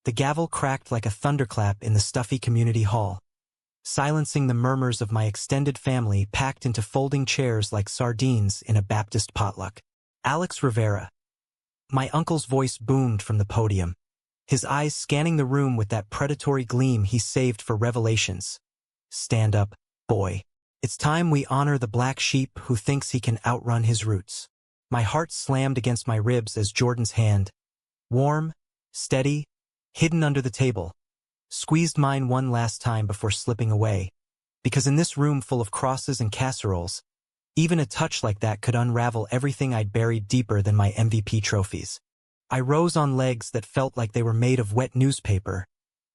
The gavel cracked like a thunderclap in the stuffy community hall, silencing the murmurs of my extended family packed into folding chairs like sardines in a Baptist potluck. Alex Rivera. My uncle's voice boomed from the podium, his eyes scanning the room with that predatory gleam he saved for revelations. Stand up, boy. It's time we honor the black sheep who thinks he can outrun his roots. My heart slammed against my ribs as Jordan's hand, warm, steady, hidden under the table, squeezed mine one last time before slipping away. Because in this room full of crosses and casseroles, even a touch like that could unravel everything I'd buried deeper than my MVP trophies. I rose on legs that felt like they were made of wet newspaper,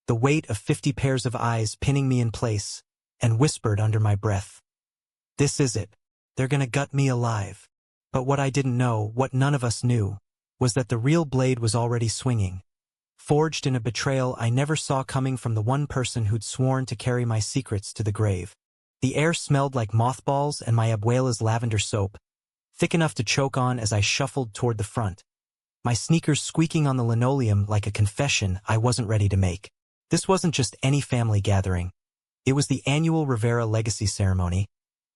the weight of 50 pairs of eyes pinning me in place, and whispered under my breath, "This is it. They're gonna gut me alive." But what I didn't know, what none of us knew, was that the real blade was already swinging, forged in a betrayal I never saw coming from the one person who'd sworn to carry my secrets to the grave. The air smelled like mothballs and my abuela's lavender soap, thick enough to choke on as I shuffled toward the front, my sneakers squeaking on the linoleum like a confession I wasn't ready to make. This wasn't just any family gathering. It was the annual Rivera Legacy Ceremony,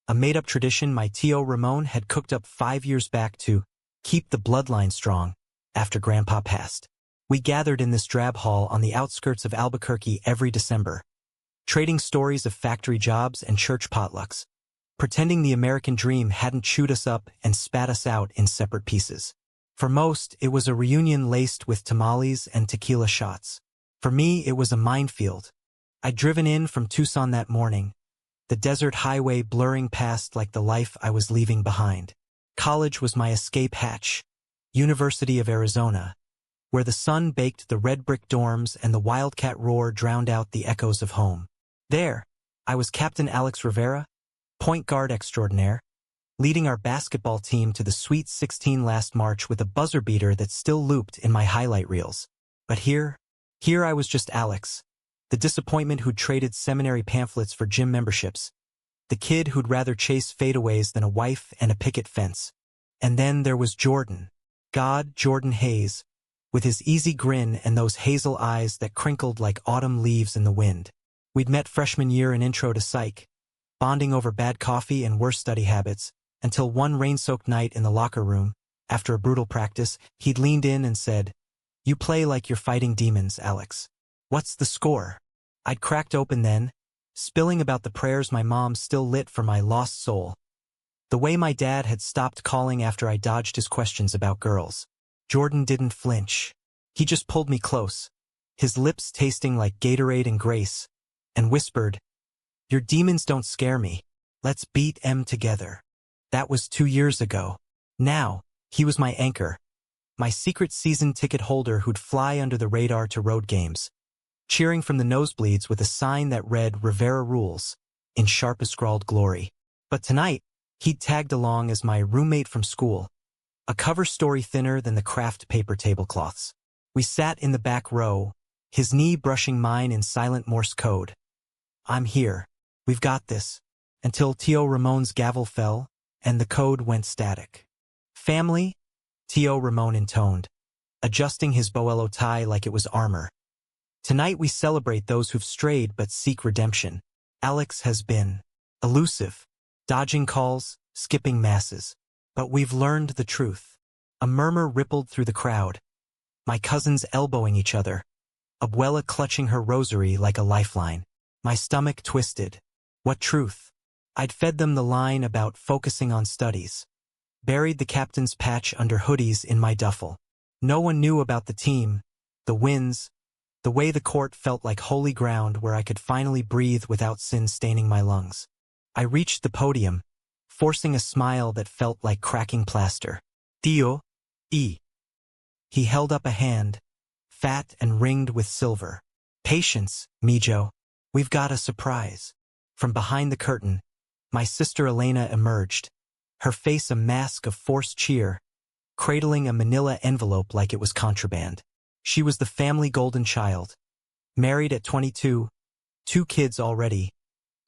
a made-up tradition my Tio Ramon had cooked up 5 years back to keep the bloodline strong after Grandpa passed. We gathered in this drab hall on the outskirts of Albuquerque every December, trading stories of factory jobs and church potlucks, pretending the American dream hadn't chewed us up and spat us out in separate pieces. For most, it was a reunion laced with tamales and tequila shots. For me, it was a minefield. I'd driven in from Tucson that morning, the desert highway blurring past like the life I was leaving behind. College was my escape hatch, University of Arizona, where the sun baked the red brick dorms and the wildcat roar drowned out the echoes of home. There, I was Captain Alex Rivera, point guard extraordinaire, leading our basketball team to the Sweet 16 last March with a buzzer beater that still looped in my highlight reels. But here I was just Alex, the disappointment who'd traded seminary pamphlets for gym memberships, the kid who'd rather chase fadeaways than a wife and a picket fence. And then there was Jordan, Jordan Hayes, with his easy grin and those hazel eyes that crinkled like autumn leaves in the wind. We'd met freshman year in Intro to Psych, bonding over bad coffee and worse study habits, until one rain-soaked night in the locker room, after a brutal practice, he'd leaned in and said, "You play like you're fighting demons, Alex. What's the score?" I'd cracked open then, spilling about the prayers my mom still lit for my lost soul. The way my dad had stopped calling after I dodged his questions about girls. Jordan didn't flinch. He just pulled me close, his lips tasting like Gatorade and Grace, and whispered, "Your demons don't scare me. Let's beat 'em together." That was 2 years ago. Now, he was my anchor, my secret season ticket holder who'd fly under the radar to road games, cheering from the nosebleeds with a sign that read Rivera Rules in sharpest scrawled glory. But tonight, he'd tagged along as my roommate from school, a cover story thinner than the craft paper tablecloths. We sat in the back row, his knee brushing mine in silent Morse code. "I'm here. We've got this," until Tio Ramon's gavel fell, and the code went static. "Family?" Tio Ramon intoned, adjusting his Boello tie like it was armor. "Tonight we celebrate those who've strayed but seek redemption." Alex has been elusive, dodging calls, skipping masses. But we've learned the truth. A murmur rippled through the crowd, my cousins elbowing each other, Abuela clutching her rosary like a lifeline. My stomach twisted. What truth? I'd fed them the line about focusing on studies, buried the captain's patch under hoodies in my duffel. No one knew about the team, the wins, the way the court felt like holy ground where I could finally breathe without sin staining my lungs. I reached the podium, forcing a smile that felt like cracking plaster. "Tio, E." He held up a hand, fat and ringed with silver. "Patience, Mijo. We've got a surprise." From behind the curtain, my sister Elena emerged, her face a mask of forced cheer, cradling a manila envelope like it was contraband. She was the family golden child, married at 22, 2 kids already,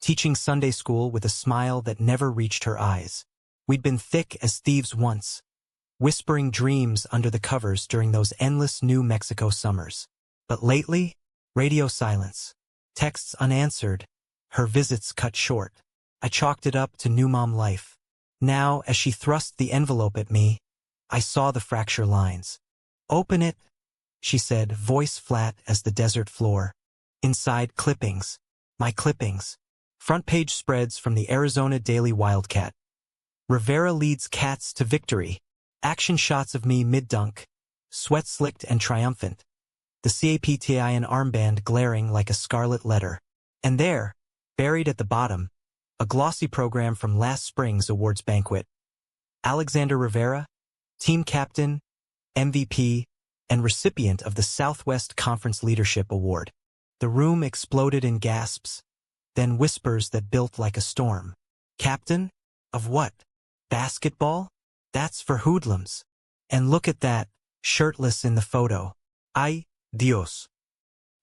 teaching Sunday school with a smile that never reached her eyes. We'd been thick as thieves once, whispering dreams under the covers during those endless New Mexico summers. But lately, radio silence. Texts unanswered. Her visits cut short. I chalked it up to new mom life. Now, as she thrust the envelope at me, I saw the fracture lines. "Open it," she said, voice flat as the desert floor. Inside, clippings. My clippings. Front page spreads from the Arizona Daily Wildcat. Rivera leads Cats to victory. Action shots of me mid-dunk, sweat slicked and triumphant. The CAPTIN armband glaring like a scarlet letter. And there, buried at the bottom, a glossy program from last spring's awards banquet. Alexander Rivera, team captain, MVP, and recipient of the Southwest Conference Leadership Award. The room exploded in gasps, then whispers that built like a storm. Captain? Of what? Basketball? That's for hoodlums. And look at that, shirtless in the photo. Ay, Dios.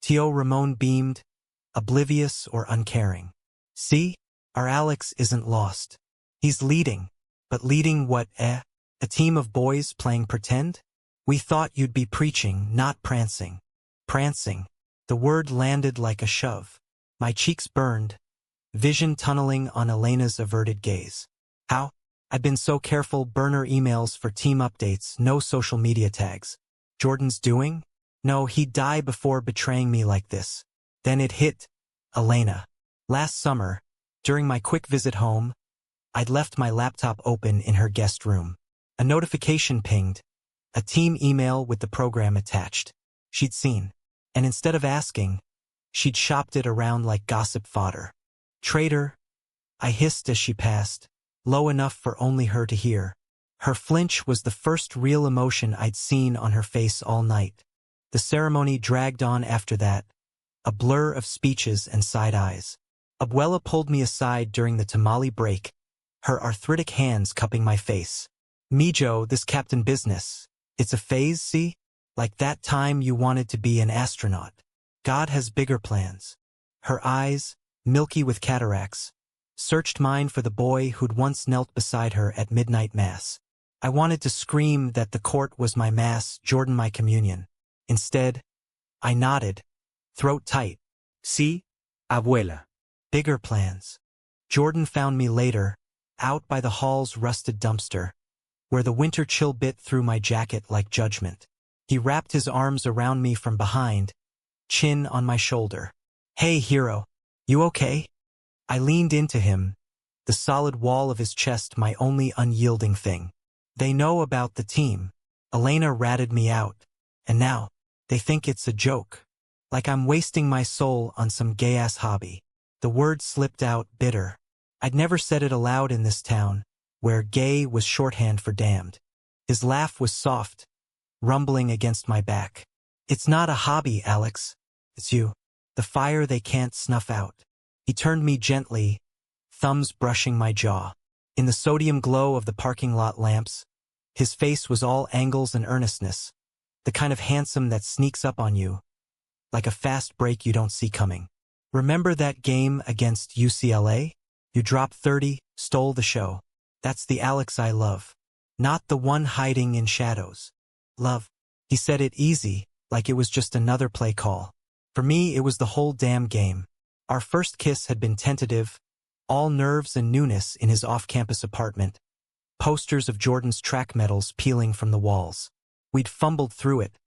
Tio Ramon beamed, oblivious or uncaring. See? Our Alex isn't lost. He's leading. But leading what, A team of boys playing pretend? We thought you'd be preaching, not prancing. Prancing. The word landed like a shove. My cheeks burned, vision tunneling on Elena's averted gaze. How? I've been so careful, burner emails for team updates, no social media tags. Jordan's doing? No, he'd die before betraying me like this. Then it hit. Elena. Last summer, during my quick visit home, I'd left my laptop open in her guest room. A notification pinged, a team email with the program attached. She'd seen, and instead of asking, she'd shopped it around like gossip fodder. Traitor, I hissed as she passed, low enough for only her to hear. Her flinch was the first real emotion I'd seen on her face all night. The ceremony dragged on after that, a blur of speeches and side eyes. Abuela pulled me aside during the tamale break, her arthritic hands cupping my face. Mijo, this captain business. It's a phase, see? Like that time you wanted to be an astronaut. God has bigger plans. Her eyes, milky with cataracts, searched mine for the boy who'd once knelt beside her at midnight mass. I wanted to scream that the court was my mass, Jordan my communion. Instead, I nodded, throat tight. See, abuela. Bigger plans. Jordan found me later, out by the hall's rusted dumpster, where the winter chill bit through my jacket like judgment. He wrapped his arms around me from behind, chin on my shoulder. Hey, hero, you okay? I leaned into him, the solid wall of his chest my only unyielding thing. They know about the team. Elena ratted me out, and now, they think it's a joke. Like I'm wasting my soul on some gay-ass hobby. The word slipped out, bitter. I'd never said it aloud in this town, where gay was shorthand for damned. His laugh was soft, rumbling against my back. It's not a hobby, Alex. It's you. The fire they can't snuff out. He turned me gently, thumbs brushing my jaw. In the sodium glow of the parking lot lamps, his face was all angles and earnestness, the kind of handsome that sneaks up on you, like a fast break you don't see coming. Remember that game against UCLA? You dropped 30, stole the show. That's the Alex I love. Not the one hiding in shadows. Love. He said it easy, like it was just another play call. For me, it was the whole damn game. Our first kiss had been tentative, all nerves and newness in his off-campus apartment, posters of Jordan's track medals peeling from the walls. We'd fumbled through it,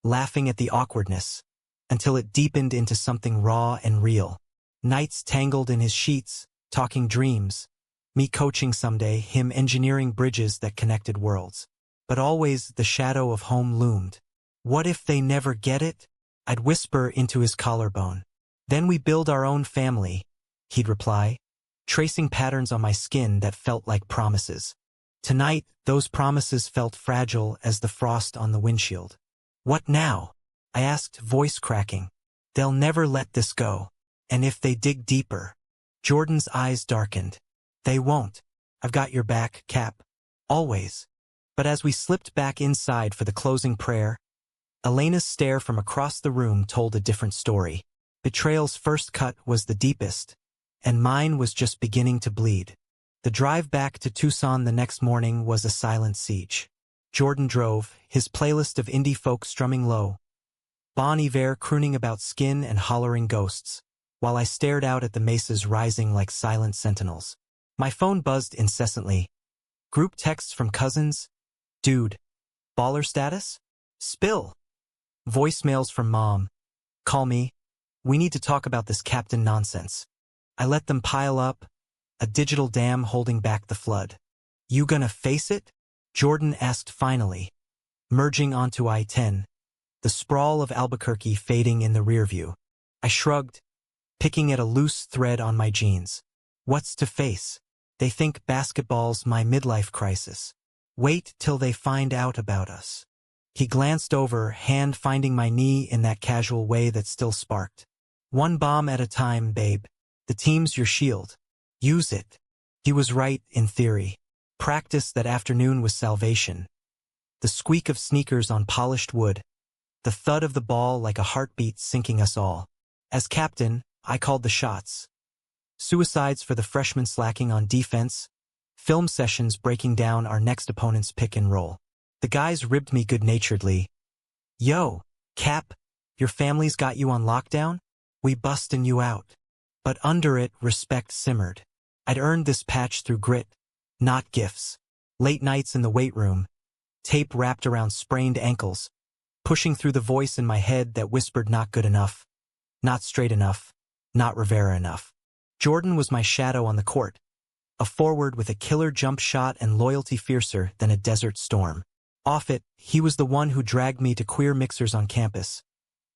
laughing at the awkwardness, until it deepened into something raw and real. Nights tangled in his sheets, talking dreams, me coaching someday, him engineering bridges that connected worlds. But always the shadow of home loomed. What if they never get it? I'd whisper into his collarbone. Then we build our own family, he'd reply, tracing patterns on my skin that felt like promises. Tonight, those promises felt fragile as the frost on the windshield. What now? I asked, voice cracking. They'll never let this go. And if they dig deeper? Jordan's eyes darkened. They won't. I've got your back, Cap. Always. But as we slipped back inside for the closing prayer, Elena's stare from across the room told a different story. Betrayal's first cut was the deepest, and mine was just beginning to bleed. The drive back to Tucson the next morning was a silent siege. Jordan drove, his playlist of indie folk strumming low, Bon Iver crooning about skin and hollering ghosts, while I stared out at the mesas rising like silent sentinels. My phone buzzed incessantly. Group texts from cousins. Dude. Baller status? Spill. Voicemails from mom. Call me. We need to talk about this captain nonsense. I let them pile up, a digital dam holding back the flood. You gonna face it? Jordan asked finally, merging onto I-10, the sprawl of Albuquerque fading in the rearview. I shrugged, picking at a loose thread on my jeans. What's to face? They think basketball's my midlife crisis. Wait till they find out about us. He glanced over, hand finding my knee in that casual way that still sparked. One bomb at a time, babe. The team's your shield. Use it. He was right, in theory. Practice that afternoon was salvation. The squeak of sneakers on polished wood. The thud of the ball like a heartbeat sinking us all. As captain, I called the shots. Suicides for the freshmen slacking on defense. Film sessions breaking down our next opponent's pick and roll. The guys ribbed me good-naturedly. Yo, Cap, your family's got you on lockdown? We bustin' you out. But under it, respect simmered. I'd earned this patch through grit, not gifts. Late nights in the weight room, tape wrapped around sprained ankles, pushing through the voice in my head that whispered not good enough, not straight enough, not Rivera enough. Jordan was my shadow on the court, a forward with a killer jump shot and loyalty fiercer than a desert storm. Off it, he was the one who dragged me to queer mixers on campus,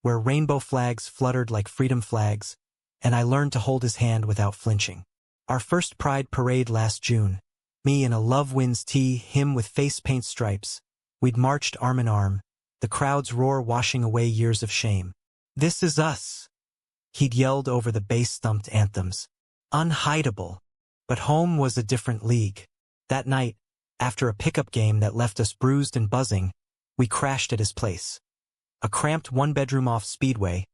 where rainbow flags fluttered like freedom flags, and I learned to hold his hand without flinching. Our first Pride parade last June, me in a Love Wins tee, him with face paint stripes. We'd marched arm in arm, the crowd's roar washing away years of shame. This is us, he'd yelled over the bass-thumped anthems. Unhideable. But home was a different league. That night, after a pickup game that left us bruised and buzzing, we crashed at his place. A cramped one-bedroom off Speedway,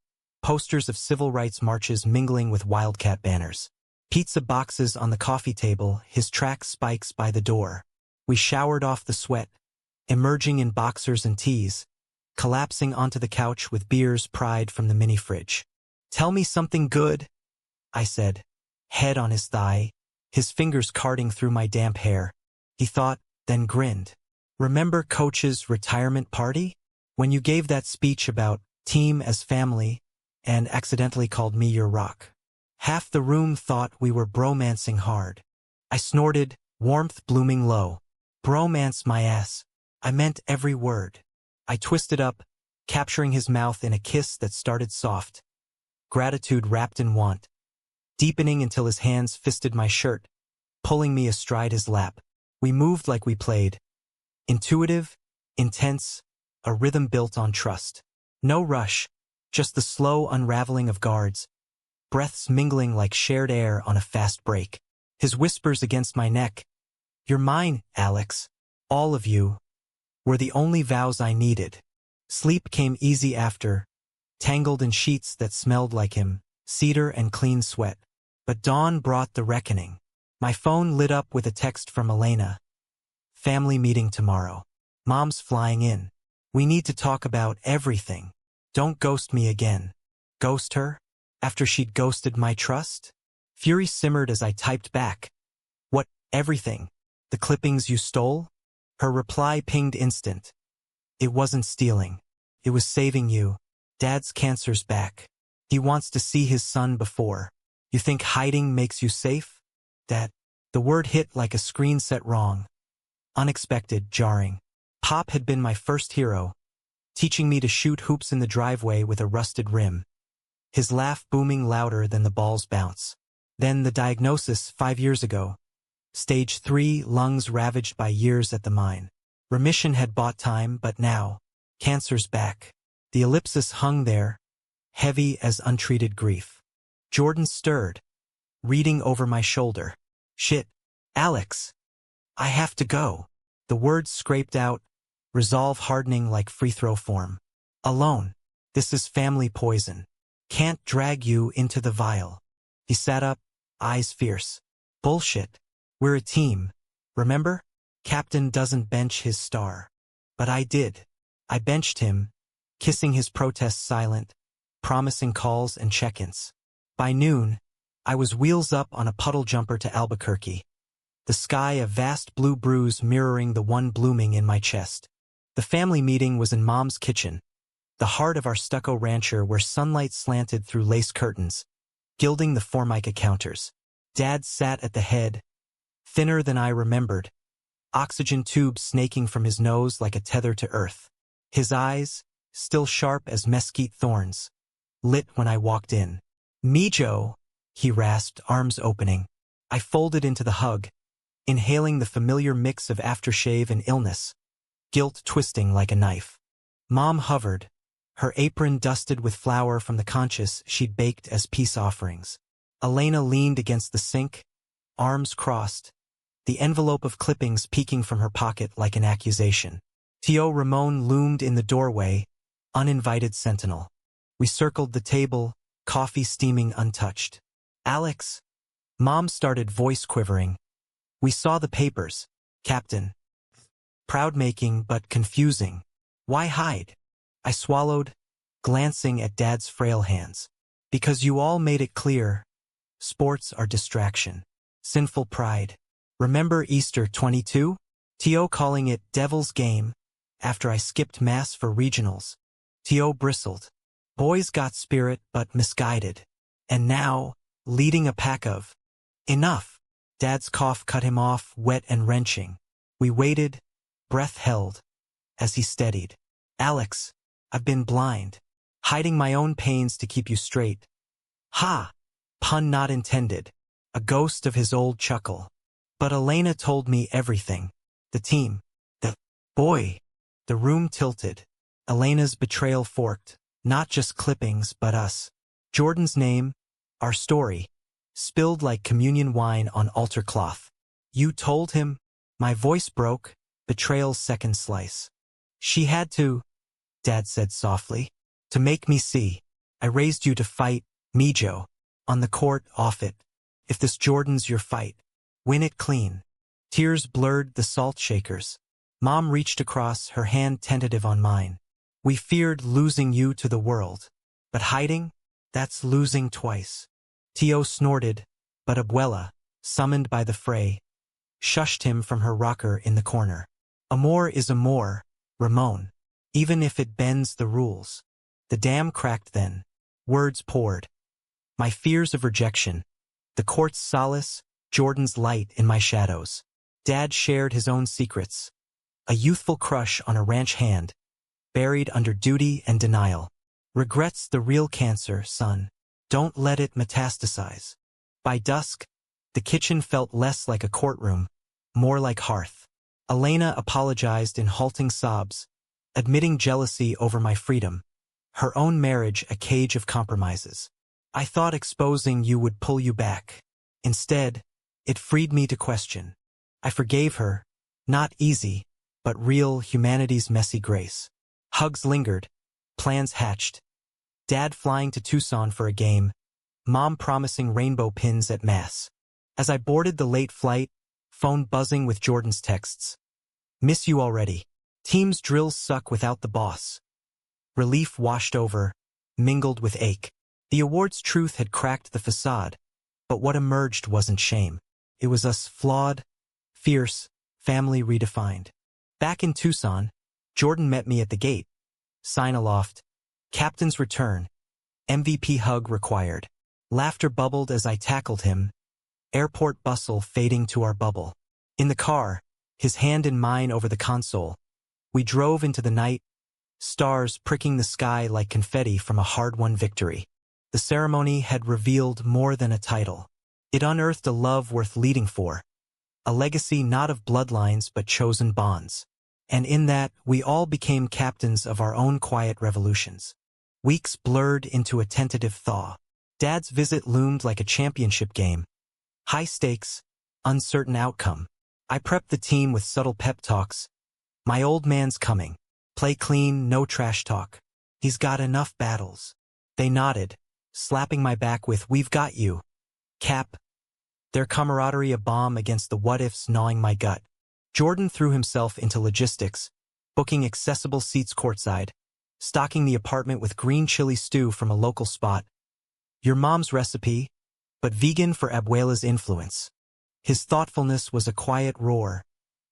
posters of civil rights marches mingling with Wildcat banners. Pizza boxes on the coffee table, his track spikes by the door. We showered off the sweat, emerging in boxers and tees, collapsing onto the couch with beers pried from the mini-fridge. Tell me something good, I said, head on his thigh, his fingers carting through my damp hair. He thought, then grinned. Remember Coach's retirement party? When you gave that speech about team as family and accidentally called me your rock. Half the room thought we were bromancing hard. I snorted, warmth blooming low. Bromance my ass. I meant every word. I twisted up, capturing his mouth in a kiss that started soft. Gratitude wrapped in want. Deepening until his hands fisted my shirt, pulling me astride his lap. We moved like we played. Intuitive, intense, a rhythm built on trust. No rush, just the slow unraveling of guards, breaths mingling like shared air on a fast break. His whispers against my neck. You're mine, Alex. All of you. Were the only vows I needed. Sleep came easy after, tangled in sheets that smelled like him, cedar and clean sweat. But dawn brought the reckoning. My phone lit up with a text from Elena. Family meeting tomorrow. Mom's flying in. We need to talk about everything. Don't ghost me again. Ghost her? After she'd ghosted my trust? Fury simmered as I typed back. What, everything? The clippings you stole? Her reply pinged instant. It wasn't stealing. It was saving you. Dad's cancer's back. He wants to see his son before. You think hiding makes you safe? Dad. The word hit like a screen set wrong. Unexpected, jarring. Pop had been my first hero, teaching me to shoot hoops in the driveway with a rusted rim. His laugh booming louder than the ball's bounce. Then the diagnosis 5 years ago. Stage 3, lungs ravaged by years at the mine. Remission had bought time, but now, cancer's back. The ellipsis hung there, heavy as untreated grief. Jordan stirred, reading over my shoulder. Shit, Alex. I have to go. The words scraped out, resolve hardening like free throw form. Alone. This is family poison. Can't drag you into the vial. He sat up, eyes fierce. Bullshit. We're a team. Remember? Captain doesn't bench his star. But I did. I benched him. kissing his protests silent, promising calls and check-ins. By noon, I was wheels up on a puddle jumper to Albuquerque, the sky a vast blue bruise mirroring the one blooming in my chest. The family meeting was in Mom's kitchen, the heart of our stucco rancher where sunlight slanted through lace curtains, gilding the formica counters. Dad sat at the head, thinner than I remembered, oxygen tubes snaking from his nose like a tether to earth. His eyes, still sharp as mesquite thorns, lit when I walked in. "Mijo," he rasped, arms opening. I folded into the hug, inhaling the familiar mix of aftershave and illness, guilt twisting like a knife. Mom hovered, her apron dusted with flour from the conchas she'd baked as peace offerings. Elena leaned against the sink, arms crossed, the envelope of clippings peeking from her pocket like an accusation. Tio Ramon loomed in the doorway, uninvited sentinel. We circled the table, coffee steaming untouched. "Alex," Mom started, voice quivering. "We saw the papers, Captain." Proud-making but confusing. "Why hide?" I swallowed, glancing at Dad's frail hands. "Because you all made it clear. Sports are distraction. Sinful pride. Remember Easter 22? Tio calling it Devil's Game after I skipped Mass for regionals." Tio bristled. "Boys got spirit but misguided. And now, leading a pack of..." "Enough." Dad's cough cut him off, wet and wrenching. We waited, breath held, as he steadied. "Alex, I've been blind, hiding my own pains to keep you straight." "Ha! Pun not intended." A ghost of his old chuckle. "But Elena told me everything. The team. The boy." The room tilted. Elena's betrayal forked. Not just clippings, but us. Jordan's name, our story, spilled like communion wine on altar cloth. "You told him?" My voice broke, betrayal's second slice. "She had to," Dad said softly, "to make me see. I raised you to fight, Mijo. On the court, off it. If this Jordan's your fight, win it clean." Tears blurred the salt shakers. Mom reached across, her hand tentative on mine. "We feared losing you to the world. But hiding? That's losing twice." Tio snorted, but Abuela, summoned by the fray, shushed him from her rocker in the corner. "Amor is amor, Ramon, even if it bends the rules." The dam cracked then. Words poured. My fears of rejection, the court's solace, Jordan's light in my shadows. Dad shared his own secrets. A youthful crush on a ranch hand, buried under duty and denial. "Regrets the real cancer, son. Don't let it metastasize." By dusk, the kitchen felt less like a courtroom, more like hearth. Elena apologized in halting sobs, admitting jealousy over my freedom, her own marriage a cage of compromises. "I thought exposing you would pull you back. Instead, it freed me to question." I forgave her, not easy, but real humanity's messy grace. Hugs lingered, plans hatched. Dad flying to Tucson for a game, Mom promising rainbow pins at Mass. As I boarded the late flight, phone buzzing with Jordan's texts. "Miss you already. Team's drills suck without the boss." Relief washed over, mingled with ache. The award's truth had cracked the facade, but what emerged wasn't shame. It was us, flawed, fierce, family redefined. Back in Tucson, Jordan met me at the gate. Sign aloft. "Captain's return. MVP hug required." Laughter bubbled as I tackled him. Airport bustle fading to our bubble. In the car, his hand in mine over the console. We drove into the night, stars pricking the sky like confetti from a hard-won victory. The ceremony had revealed more than a title. It unearthed a love worth leading for. A legacy not of bloodlines but chosen bonds. And in that, we all became captains of our own quiet revolutions. Weeks blurred into a tentative thaw. Dad's visit loomed like a championship game. High stakes, uncertain outcome. I prepped the team with subtle pep talks. "My old man's coming. Play clean, no trash talk. He's got enough battles." They nodded, slapping my back with, "We've got you, Cap." Their camaraderie a balm against the what-ifs gnawing my gut. Jordan threw himself into logistics, booking accessible seats courtside, stocking the apartment with green chili stew from a local spot. Your mom's recipe, but vegan for Abuela's influence. His thoughtfulness was a quiet roar,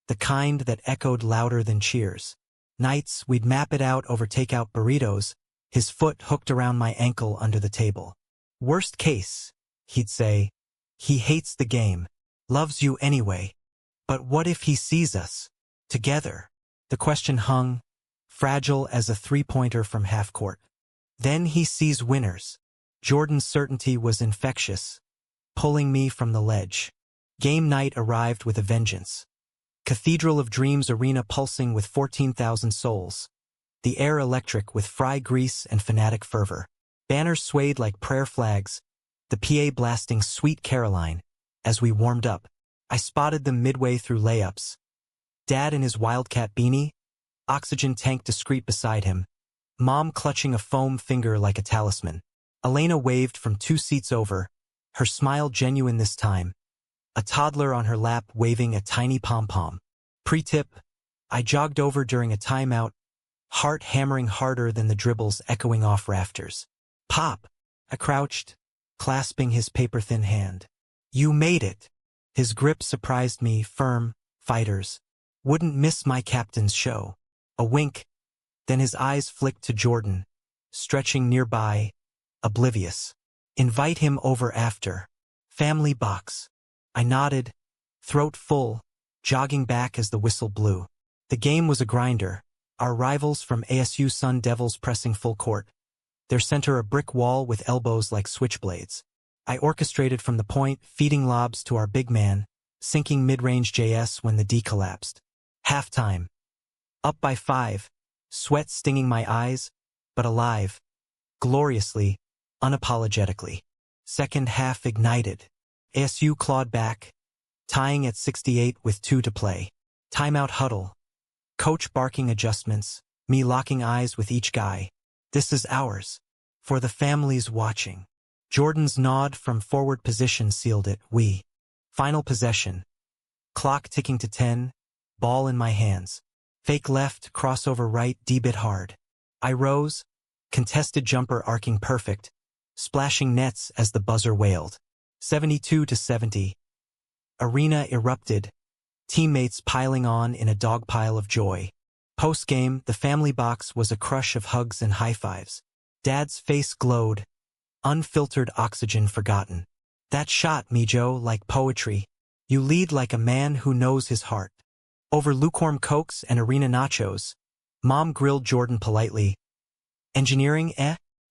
the kind that echoed louder than cheers. Nights, we'd map it out over takeout burritos, his foot hooked around my ankle under the table. Worst case, he'd say, he hates the game, loves you anyway. But what if he sees us together? The question hung, fragile as a three-pointer from half-court. Then he sees winners. Jordan's certainty was infectious, pulling me from the ledge. Game night arrived with a vengeance. Cathedral of Dreams arena pulsing with 14,000 souls. The air electric with fry grease and fanatic fervor. Banners swayed like prayer flags, the PA blasting Sweet Caroline. As we warmed up, I spotted them midway through layups. Dad in his Wildcat beanie, oxygen tank discreet beside him, Mom clutching a foam finger like a talisman. Elena waved from 2 seats over, her smile genuine this time, a toddler on her lap waving a tiny pom-pom. Pre-tip, I jogged over during a timeout, heart hammering harder than the dribbles echoing off rafters. Pop! I crouched, clasping his paper-thin hand. You made it! His grip surprised me, firm, fighters. Wouldn't miss my captain's show. A wink, then his eyes flicked to Jordan, stretching nearby, oblivious. Invite him over after. Family box. I nodded, throat full, jogging back as the whistle blew. The game was a grinder, our rivals from ASU Sun Devils pressing full court. Their center a brick wall with elbows like switchblades. I orchestrated from the point, feeding lobs to our big man, sinking mid-range JS when the D collapsed. Halftime. Up by 5, sweat stinging my eyes, but alive. Gloriously, unapologetically. Second half ignited. ASU clawed back, tying at 68 with 2 to play. Timeout huddle. Coach barking adjustments, me locking eyes with each guy. This is ours. For the families watching. Jordan's nod from forward position sealed it. We. Final possession. Clock ticking to 10, ball in my hands. Fake left, crossover right, D-bit hard. I rose, contested jumper arcing perfect, splashing nets as the buzzer wailed. 72-70. Arena erupted, teammates piling on in a dogpile of joy. Post-game, the family box was a crush of hugs and high-fives. Dad's face glowed, unfiltered oxygen forgotten. That shot, Mijo, like poetry. You lead like a man who knows his heart. Over lukewarm cokes and arena nachos, Mom grilled Jordan politely. Engineering,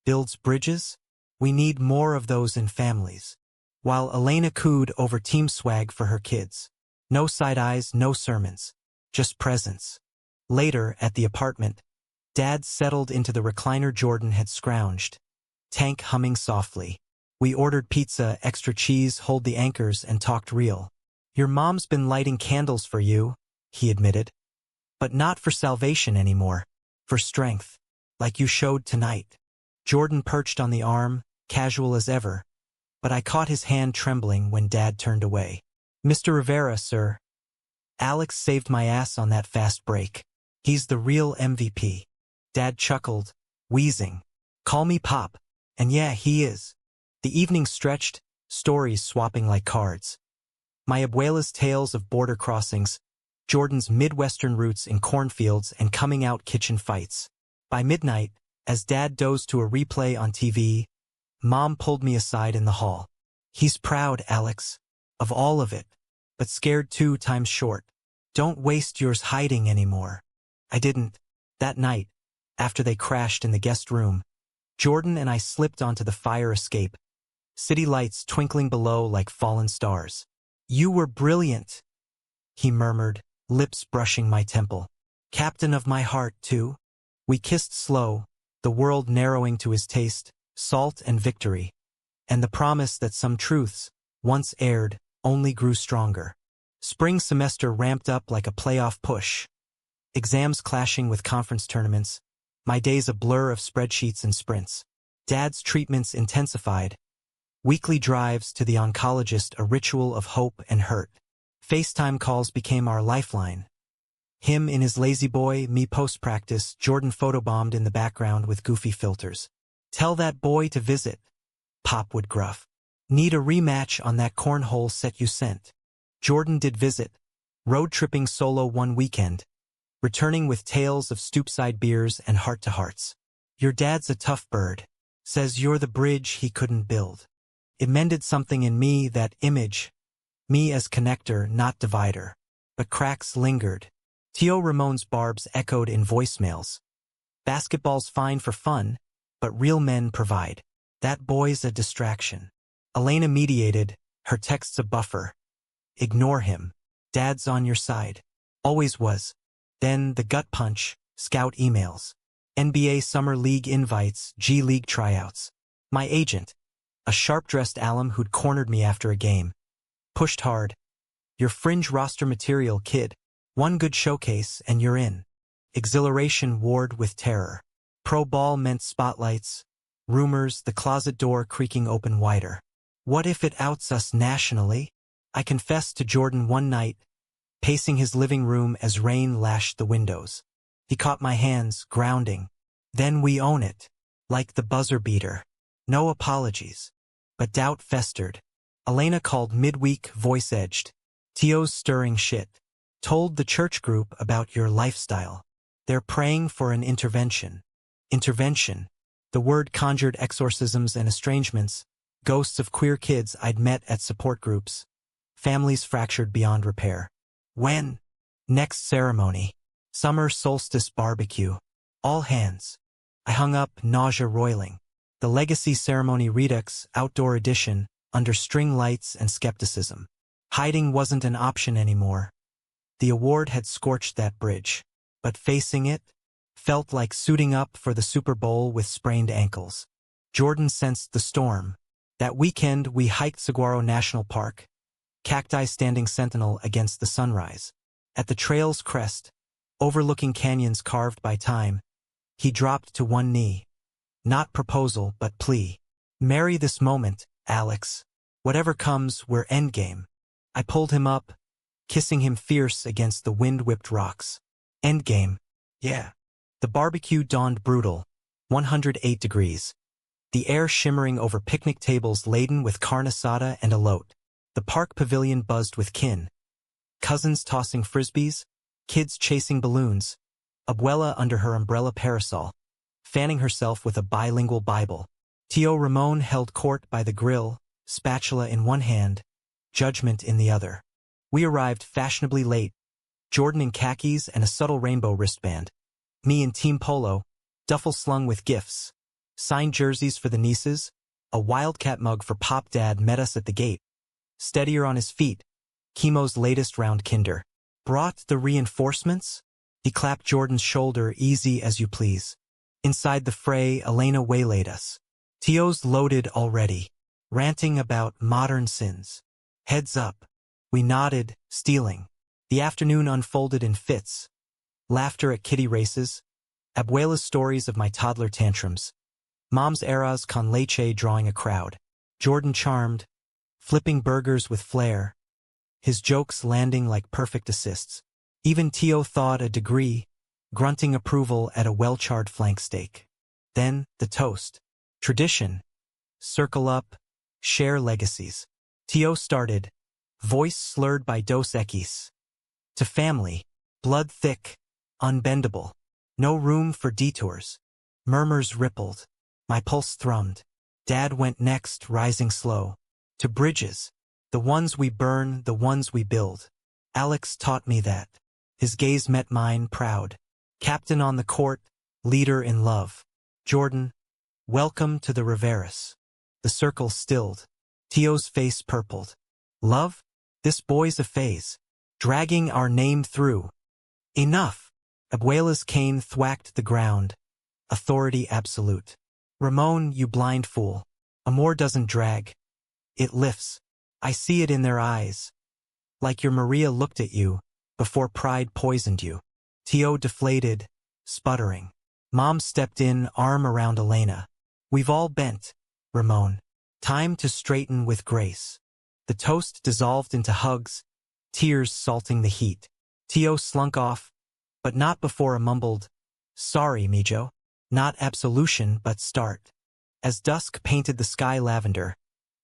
builds bridges? We need more of those in families. While Elena cooed over team swag for her kids. No side eyes, no sermons. Just presence. Later, at the apartment, Dad settled into the recliner Jordan had scrounged, tank humming softly. We ordered pizza, extra cheese, hold the anchors, and talked real. Your mom's been lighting candles for you, he admitted. But not for salvation anymore. For strength. Like you showed tonight. Jordan perched on the arm, casual as ever. But I caught his hand trembling when Dad turned away. Mr. Rivera, sir. Alex saved my ass on that fast break. He's the real MVP. Dad chuckled, wheezing. Call me Pop. And yeah, he is. The evening stretched, stories swapping like cards. My abuela's tales of border crossings, Jordan's Midwestern roots in cornfields and coming-out kitchen fights. By midnight, as Dad dozed to a replay on TV, Mom pulled me aside in the hall. He's proud, Alex, of all of it, but scared 2 times short. Don't waste yours hiding anymore. I didn't. That night, after they crashed in the guest room, Jordan and I slipped onto the fire escape, city lights twinkling below like fallen stars. You were brilliant, he murmured, lips brushing my temple. Captain of my heart, too. We kissed slow, the world narrowing to his taste, salt and victory, and the promise that some truths, once aired, only grew stronger. Spring semester ramped up like a playoff push. Exams clashing with conference tournaments, my days a blur of spreadsheets and sprints. Dad's treatments intensified. Weekly drives to the oncologist a ritual of hope and hurt. FaceTime calls became our lifeline. Him in his lazy boy, me post-practice, Jordan photobombed in the background with goofy filters. Tell that boy to visit, Pop would gruff. Need a rematch on that cornhole set you sent. Jordan did visit, road-tripping solo one weekend, returning with tales of stoopside beers and heart-to-hearts. Your dad's a tough bird, says you're the bridge he couldn't build. It mended something in me, that image, me as connector, not divider. But cracks lingered. Tio Ramon's barbs echoed in voicemails. Basketball's fine for fun, but real men provide. That boy's a distraction. Elena mediated, her texts a buffer. Ignore him. Dad's on your side. Always was. Then the gut punch, scout emails. NBA Summer League invites, G League tryouts. My agent, a sharp-dressed alum who'd cornered me after a game. Pushed hard. Your fringe roster material, kid. One good showcase and you're in. Exhilaration warred with terror. Pro ball meant spotlights. Rumors, the closet door creaking open wider. What if it outs us nationally? I confessed to Jordan one night, pacing his living room as rain lashed the windows. He caught my hands, grounding. Then we own it. Like the buzzer beater. No apologies. But doubt festered. Elena called midweek, voice-edged. Tio's stirring shit. Told the church group about your lifestyle. They're praying for an intervention. Intervention. The word conjured exorcisms and estrangements, ghosts of queer kids I'd met at support groups. Families fractured beyond repair. When? Next ceremony. Summer solstice barbecue. All hands. I hung up, nausea roiling. The legacy ceremony redux, outdoor edition, under string lights and skepticism. Hiding wasn't an option anymore. The award had scorched that bridge. But facing it felt like suiting up for the Super Bowl with sprained ankles. Jordan sensed the storm. That weekend we hiked Saguaro National Park, cacti standing sentinel against the sunrise. At the trail's crest, overlooking canyons carved by time, he dropped to one knee. Not proposal, but plea. Marry this moment, Alex. Whatever comes, we're endgame. I pulled him up, kissing him fierce against the wind-whipped rocks. Endgame. Yeah. The barbecue dawned brutal, 108 degrees. The air shimmering over picnic tables laden with carne asada and elote. The park pavilion buzzed with kin. Cousins tossing frisbees, kids chasing balloons, abuela under her umbrella parasol, fanning herself with a bilingual Bible. Tio Ramon held court by the grill, spatula in one hand, judgment in the other. We arrived fashionably late, Jordan in khakis and a subtle rainbow wristband. Me in team polo, duffel slung with gifts. Signed jerseys for the nieces, a Wildcat mug for Pop. Dad met us at the gate. Steadier on his feet, chemo's latest round kinder. Brought the reinforcements? He clapped Jordan's shoulder, easy as you please. Inside the fray, Elena waylaid us. Tio's loaded already, ranting about modern sins. Heads up. We nodded, stealing. The afternoon unfolded in fits. Laughter at kitty races. Abuela's stories of my toddler tantrums. Mom's eras con leche drawing a crowd. Jordan charmed, flipping burgers with flair. His jokes landing like perfect assists. Even Tio thawed a degree, grunting approval at a well-charred flank steak. Then, the toast. Tradition. Circle up, share legacies. Tio started, voice slurred by Dos Equis. To family, blood thick, unbendable. No room for detours. Murmurs rippled. My pulse thrummed. Dad went next, rising slow. To bridges. The ones we burn, the ones we build. Alex taught me that. His gaze met mine, proud. Captain on the court, leader in love. Jordan, welcome to the Riveras. The circle stilled. Tio's face purpled. Love? This boy's a phase. Dragging our name through. Enough. Abuela's cane thwacked the ground. Authority absolute. Ramon, you blind fool. Amor doesn't drag. It lifts. I see it in their eyes. Like your Maria looked at you, before pride poisoned you. Tio deflated, sputtering. Mom stepped in, arm around Elena. We've all bent, Ramon. Time to straighten with grace. The toast dissolved into hugs, tears salting the heat. Tio slunk off, but not before a mumbled, "Sorry, Mijo." Not absolution, but start. As dusk painted the sky lavender,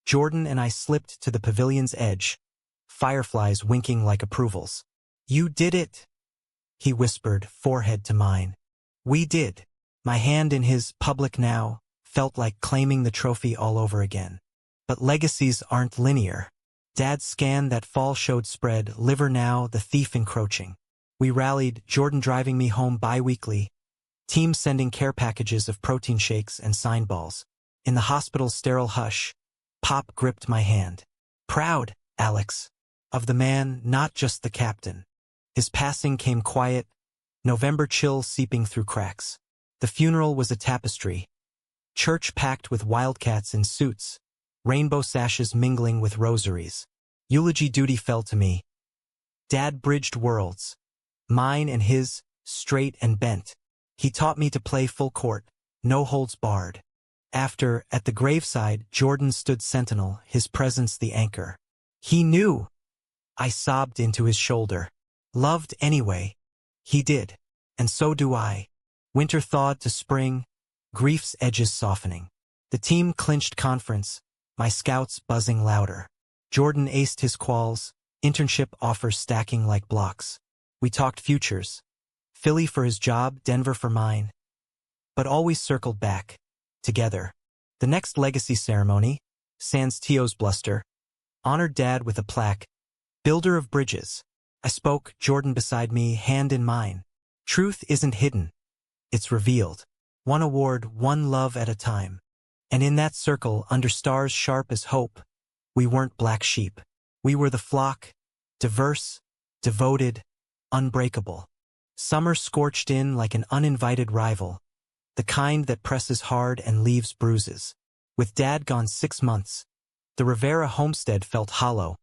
Jordan and I slipped to the pavilion's edge, fireflies winking like approvals. "You did it," he whispered, forehead to mine. "We did." My hand in his, public now, felt like claiming the trophy all over again. But legacies aren't linear. Dad's scan that fall showed spread, liver now, the thief encroaching. We rallied, Jordan driving me home bi-weekly, team sending care packages of protein shakes and sign balls. In the hospital's sterile hush, Pop gripped my hand. "Proud, Alex, of the man, not just the captain." His passing came quiet, November chill seeping through cracks. The funeral was a tapestry. Church packed with wildcats in suits, rainbow sashes mingling with rosaries. Eulogy duty fell to me. Dad bridged worlds. Mine and his, straight and bent. He taught me to play full court, no holds barred. After, at the graveside, Jordan stood sentinel, his presence the anchor. "He knew." I sobbed into his shoulder. "Loved anyway." He did. And so do I. Winter thawed to spring, grief's edges softening. The team clinched conference, my scouts buzzing louder. Jordan aced his quals, internship offers stacking like blocks. We talked futures. Philly for his job, Denver for mine. But always circled back. Together. The next legacy ceremony, sans Tio's bluster, honored Dad with a plaque. "Builder of bridges." I spoke, Jordan beside me, hand in mine. Truth isn't hidden. It's revealed. One award, one love at a time. And in that circle, under stars sharp as hope, we weren't black sheep. We were the flock, diverse, devoted, unbreakable. Summer scorched in like an uninvited rival, the kind that presses hard and leaves bruises. With Dad gone 6 months, the Rivera homestead felt hollow,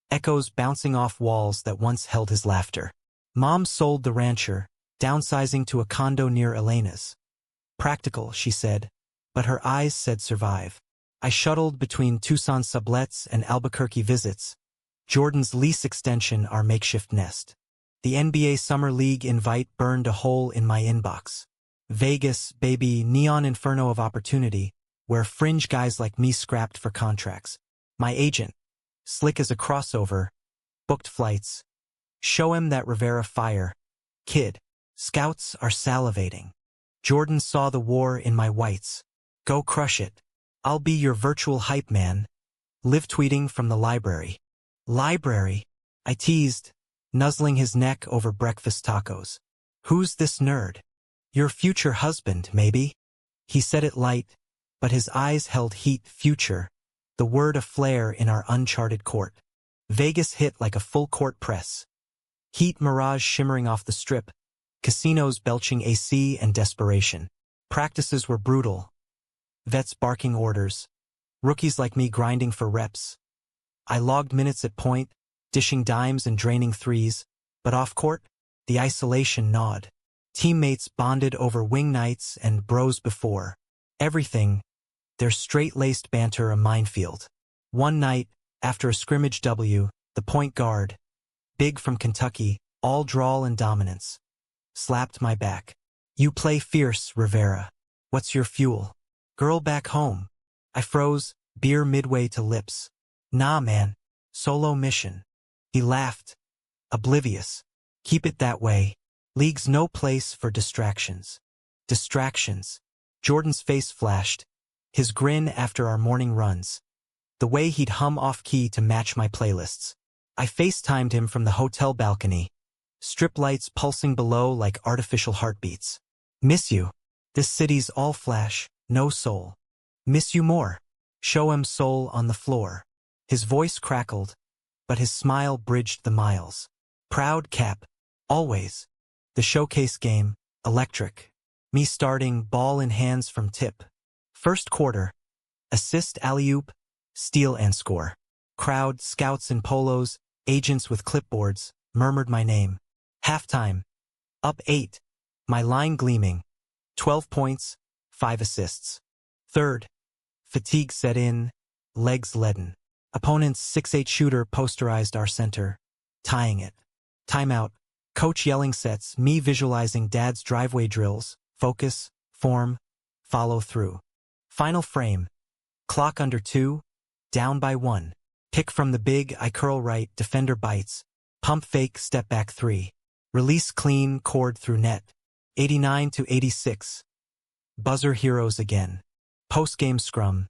echoes bouncing off walls that once held his laughter. Mom sold the rancher, downsizing to a condo near Elena's. "Practical," she said, but her eyes said survive. I shuttled between Tucson sublets and Albuquerque visits, Jordan's lease extension our makeshift nest. The NBA Summer League invite burned a hole in my inbox. Vegas, baby, neon inferno of opportunity, where fringe guys like me scrapped for contracts. My agent, slick as a crossover, booked flights. "Show him that Rivera fire. Kid, scouts are salivating." Jordan saw the war in my whites. "Go crush it. I'll be your virtual hype man." Live tweeting from the library. "Library," I teased, nuzzling his neck over breakfast tacos. "Who's this nerd?" "Your future husband, maybe." He said it light, but his eyes held heat. Future, the word aflare in our uncharted court. Vegas hit like a full-court press. Heat mirage shimmering off the strip, casinos belching AC and desperation. Practices were brutal. Vets barking orders. Rookies like me grinding for reps. I logged minutes at point, dishing dimes and draining threes, but off-court, the isolation gnawed. Teammates bonded over wing nights and bros before. Everything, their straight-laced banter a minefield. One night, after a scrimmage W, the point guard, big from Kentucky, all drawl and dominance, slapped my back. "You play fierce, Rivera. What's your fuel?" "Girl back home." I froze, beer midway to lips. "Nah, man. Solo mission." He laughed, oblivious. "Keep it that way. League's no place for distractions." Distractions. Jordan's face flashed, his grin after our morning runs. The way he'd hum off-key to match my playlists. I FaceTimed him from the hotel balcony, strip lights pulsing below like artificial heartbeats. "Miss you. This city's all flash, no soul." "Miss you more." "Show him soul on the floor." His voice crackled, but his smile bridged the miles. "Proud Cap. Always." The showcase game, electric. Me starting, ball in hands from tip. First quarter. Assist alley-oop, steal and score. Crowd, scouts in polos, agents with clipboards, murmured my name. Halftime. Up 8. My line gleaming. 12 points, 5 assists. Third. Fatigue set in, legs leaden. Opponent's 6'8" shooter posterized our center, tying it. Timeout. Coach yelling sets, me visualizing dad's driveway drills, focus, form, follow through. Final frame. Clock under 2, down by 1. Pick from the big, I curl right, defender bites. Pump fake, step back 3. Release clean, cord through net. 89 to 86. Buzzer heroes again. Post-game scrum.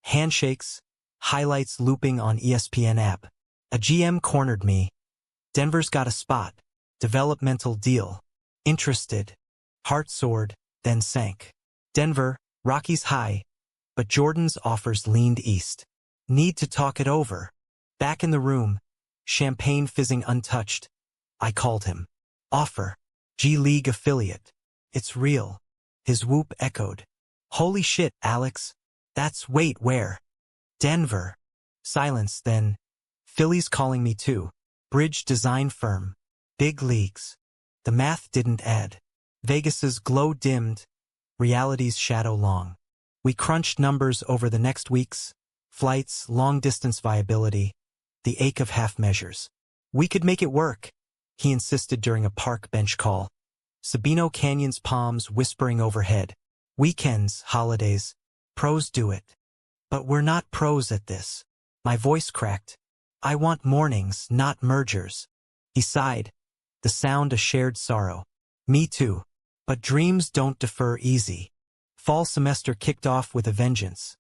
Handshakes, highlights looping on ESPN app. A GM cornered me. Denver's got a spot. Developmental deal. Interested. Heart soared, then sank. Denver, Rockies high, but Jordan's offers leaned east. Need to talk it over. Back in the room, champagne fizzing untouched. I called him. Offer. G-League affiliate. It's real. His whoop echoed. Holy shit, Alex. That's wait, where? Denver. Silence, then. Philly's calling me too. Bridge design firm. Big leagues. The math didn't add. Vegas's glow dimmed. Reality's shadow long. We crunched numbers over the next weeks. Flights, long-distance viability. The ache of half measures. We could make it work, he insisted during a park bench call. Sabino Canyon's palms whispering overhead. Weekends, holidays. Pros do it. But we're not pros at this. My voice cracked. I want mornings, not mergers. He sighed. The sound a shared sorrow. Me too. But dreams don't defer easy. Fall semester kicked off with a vengeance.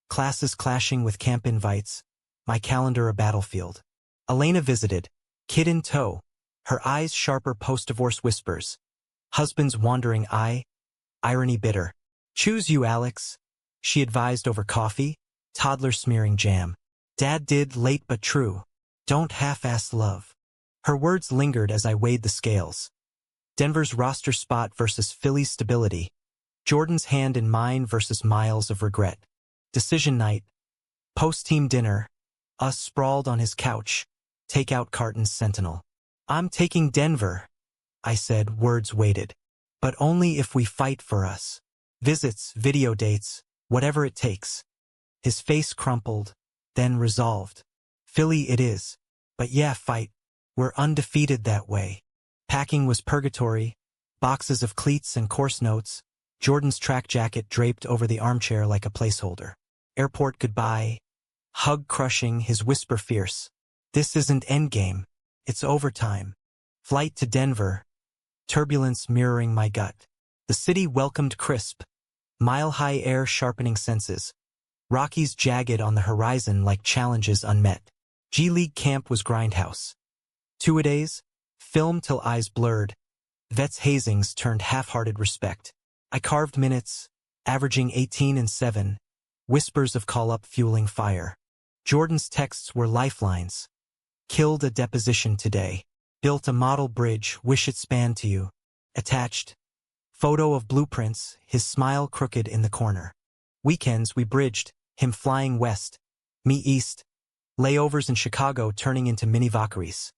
Classes clashing with camp invites. My calendar a battlefield. Elena visited. Kid in tow. Her eyes sharper post-divorce whispers. Husband's wandering eye. Irony bitter. Choose you, Alex. She advised over coffee. Toddler smearing jam. Dad did late but true. Don't half-ass love. Her words lingered as I weighed the scales. Denver's roster spot versus Philly's stability. Jordan's hand in mine versus miles of regret. Decision night. Post-team dinner. Us sprawled on his couch. Takeout cartons sentinel. I'm taking Denver, I said, words weighted. But only if we fight for us. Visits, video dates, whatever it takes. His face crumpled, then resolved. Philly it is. But yeah, fight. We're undefeated that way. Packing was purgatory. Boxes of cleats and course notes. Jordan's track jacket draped over the armchair like a placeholder. Airport goodbye. Hug crushing, his whisper fierce. This isn't endgame. It's overtime. Flight to Denver. Turbulence mirroring my gut. The city welcomed crisp. Mile-high air sharpening senses. Rockies jagged on the horizon like challenges unmet. G-League camp was grindhouse. Two-a-days. Film till eyes blurred. Vets hazings turned half-hearted respect. I carved minutes, averaging 18 and 7. Whispers of call-up fueling fire. Jordan's texts were lifelines. Killed a deposition today. Built a model bridge, wish it spanned to you. Attached. Photo of blueprints, his smile crooked in the corner. Weekends we bridged, him flying west, me east. Layovers in Chicago turning into mini Valkyries.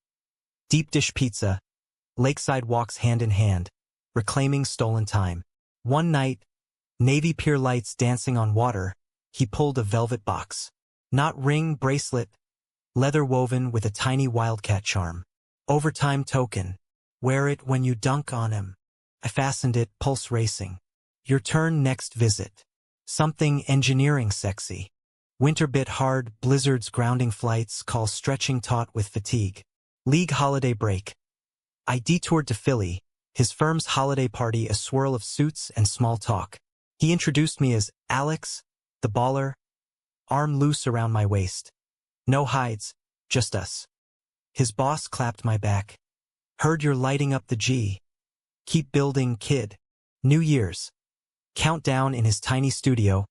Deep dish pizza. Lakeside walks hand in hand. Reclaiming stolen time. One night, Navy Pier lights dancing on water, he pulled a velvet box. Not ring, bracelet. Leather woven with a tiny wildcat charm. Overtime token. Wear it when you dunk on him. I fastened it, pulse racing. Your turn next visit. Something engineering sexy. Winter bit hard, blizzards grounding flights, call stretching taut with fatigue. League holiday break. I detoured to Philly, his firm's holiday party a swirl of suits and small talk. He introduced me as Alex, the baller, arm loose around my waist. No hides, just us. His boss clapped my back. Heard you're lighting up the G. Keep building, kid. New Year's. Countdown in his tiny studio.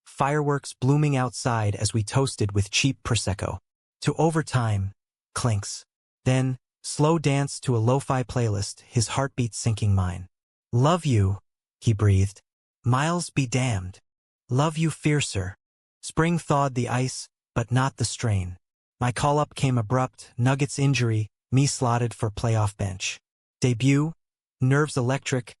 Fireworks blooming outside as we toasted with cheap Prosecco. To overtime. Clinks. Then, slow dance to a lo-fi playlist, his heartbeat syncing mine. Love you, he breathed. Miles be damned. Love you fiercer. Spring thawed the ice, but not the strain. My call-up came abrupt, Nuggets injury, me slotted for playoff bench. Debut, nerves electric,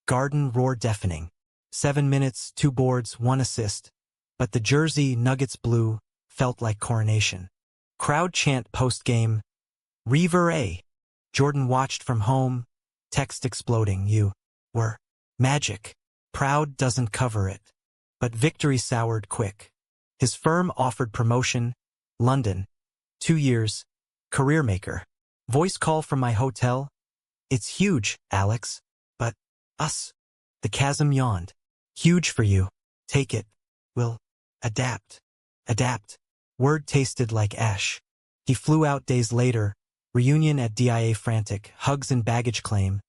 Garden roar deafening. 7 minutes, 2 boards, 1 assist. But the jersey, Nuggets blue, felt like coronation. Crowd chant post-game, Reaver A. Jordan watched from home, text exploding. You were magic. Proud doesn't cover it. But victory soured quick. His firm offered promotion, London, 2 years, career maker. Voice call from my hotel. It's huge, Alex. But us. The chasm yawned. Huge for you. Take it. We'll adapt. Adapt. Word tasted like ash. He flew out days later. Reunion at DIA frantic. Hugs and baggage claim.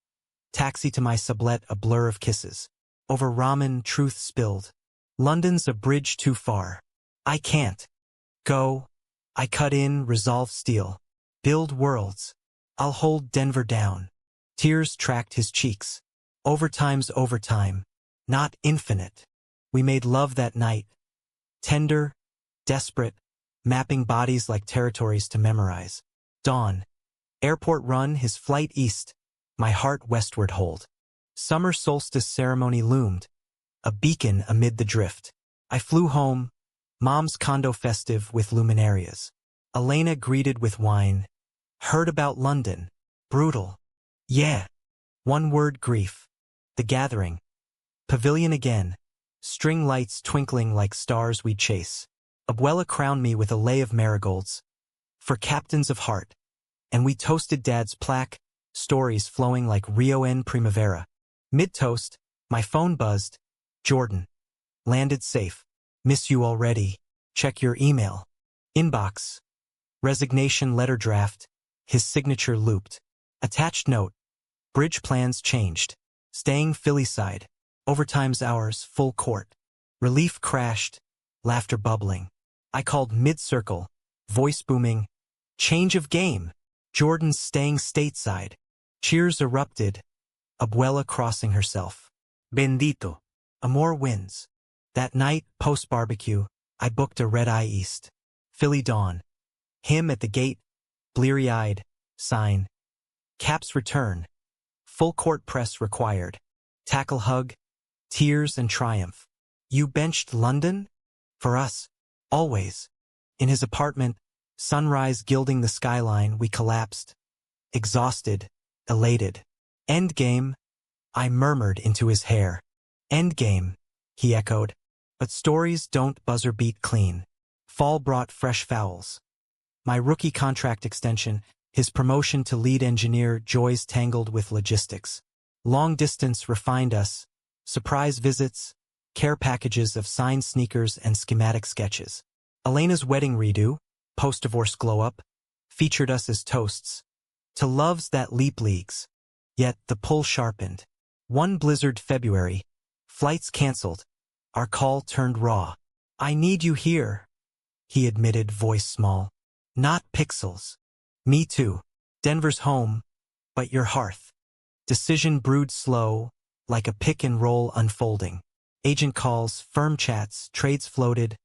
Taxi to my sublet, a blur of kisses. Over ramen, truth spilled. London's a bridge too far. I can't go. I cut in, resolve steel. Build worlds. I'll hold Denver down. Tears tracked his cheeks. Overtime's overtime. Not infinite. We made love that night. Tender, desperate, mapping bodies like territories to memorize. Dawn. Airport run, his flight east. My heart westward hold. Summer solstice ceremony loomed. A beacon amid the drift. I flew home. Mom's condo festive with luminarias. Elena greeted with wine. Heard about London. Brutal. Yeah. One word, grief. The gathering. Pavilion again. String lights twinkling like stars we'd chase. Abuela crowned me with a lei of marigolds. For captains of heart. And we toasted Dad's plaque, stories flowing like Rio en Primavera. Mid-toast, my phone buzzed. Jordan. Landed safe. Miss you already. Check your email. Inbox. Resignation letter draft. His signature looped. Attached note. Bridge plans changed. Staying Philly side. Overtime's hours, full court. Relief crashed. Laughter bubbling. I called mid-circle. Voice booming. Change of game. Jordan's staying stateside. Cheers erupted. Abuela crossing herself. Bendito. Amor wins. That night, post-barbecue, I booked a red-eye east. Philly dawn. Him at the gate. Bleary-eyed. Sign. Caps return. Full court press required. Tackle hug. Tears and triumph. You benched London? For us. Always. In his apartment, sunrise gilding the skyline, we collapsed. Exhausted. Elated. Endgame. I murmured into his hair. Endgame, he echoed. But stories don't buzzer beat clean. Fall brought fresh fouls. My rookie contract extension, his promotion to lead engineer, joys tangled with logistics. Long distance refined us. Surprise visits, care packages of signed sneakers and schematic sketches. Elena's wedding redo, post-divorce glow-up, featured us as toasts. To loves that leap leagues. Yet the pull sharpened. One blizzard February. Flights canceled. Our call turned raw. I need you here, he admitted, voice small. Not pixels. Me too. Denver's home, but your hearth. Decision brewed slow, like a pick and roll unfolding. Agent calls, firm chats, trades floated,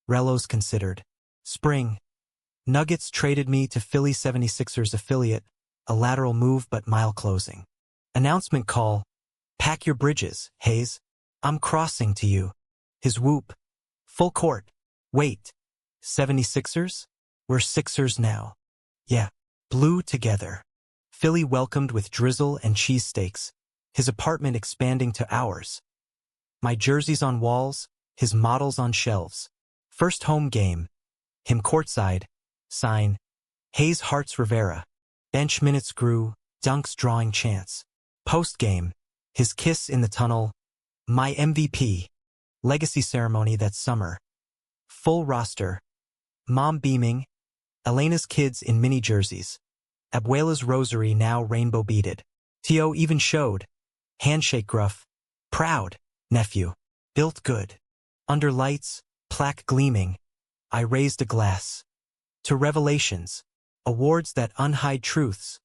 relos considered. Spring. Nuggets traded me to Philly 76ers affiliate, a lateral move but mile closing. Announcement call. Pack your bridges, Hayes. I'm crossing to you. His whoop. Full court. Wait. 76ers? We're Sixers now. Yeah. Blue together. Philly welcomed with drizzle and cheesesteaks. His apartment expanding to ours. My jerseys on walls, his models on shelves. First home game. Him courtside. Sign. Hayes Hearts Rivera. Bench minutes grew, dunks drawing chance. Post-game. His kiss in the tunnel. My MVP. Legacy ceremony that summer. Full roster. Mom beaming. Elena's kids in mini jerseys. Abuela's rosary now rainbow beaded. Tio even showed. Handshake gruff. Proud, nephew. Built good. Under lights, plaque gleaming. I raised a glass. To revelations. Awards that unhide truths.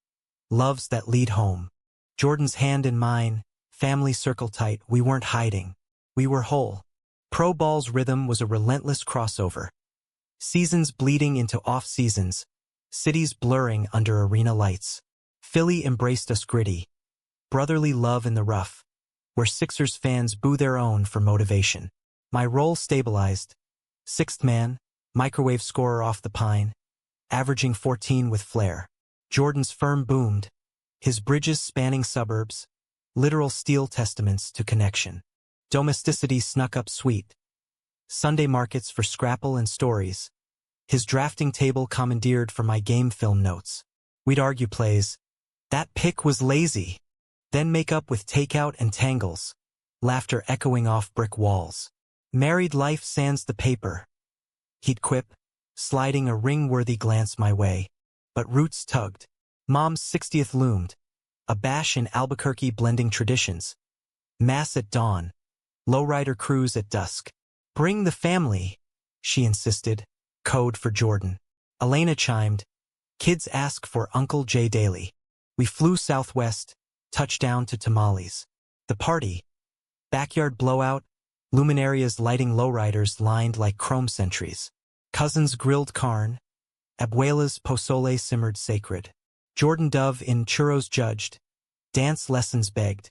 Loves that lead home. Jordan's hand in mine. Family circle tight. We weren't hiding. We were whole. Pro ball's rhythm was a relentless crossover. Seasons bleeding into off-seasons. Cities blurring under arena lights. Philly embraced us gritty. Brotherly love in the rough. Where Sixers fans boo their own for motivation. My role stabilized. Sixth man, microwave scorer off the pine. Averaging 14 with flair. Jordan's firm boomed. His bridges spanning suburbs, literal steel testaments to connection. Domesticity snuck up sweet. Sunday markets for scrapple and stories. His drafting table commandeered for my game film notes. We'd argue plays. That pick was lazy. Then make up with takeout and tangles. Laughter echoing off brick walls. Married life sans the paper. He'd quip, sliding a ring-worthy glance my way. But roots tugged. Mom's 60th loomed. A bash in Albuquerque blending traditions. Mass at dawn. Lowrider cruise at dusk. Bring the family, she insisted. Code for Jordan. Elena chimed. Kids ask for Uncle J daily. We flew southwest, touchdown to tamales. The party. Backyard blowout, luminarias lighting lowriders lined like chrome sentries. Cousins grilled carne. Abuela's pozole simmered sacred. Jordan Dove in churros judged. Dance lessons begged.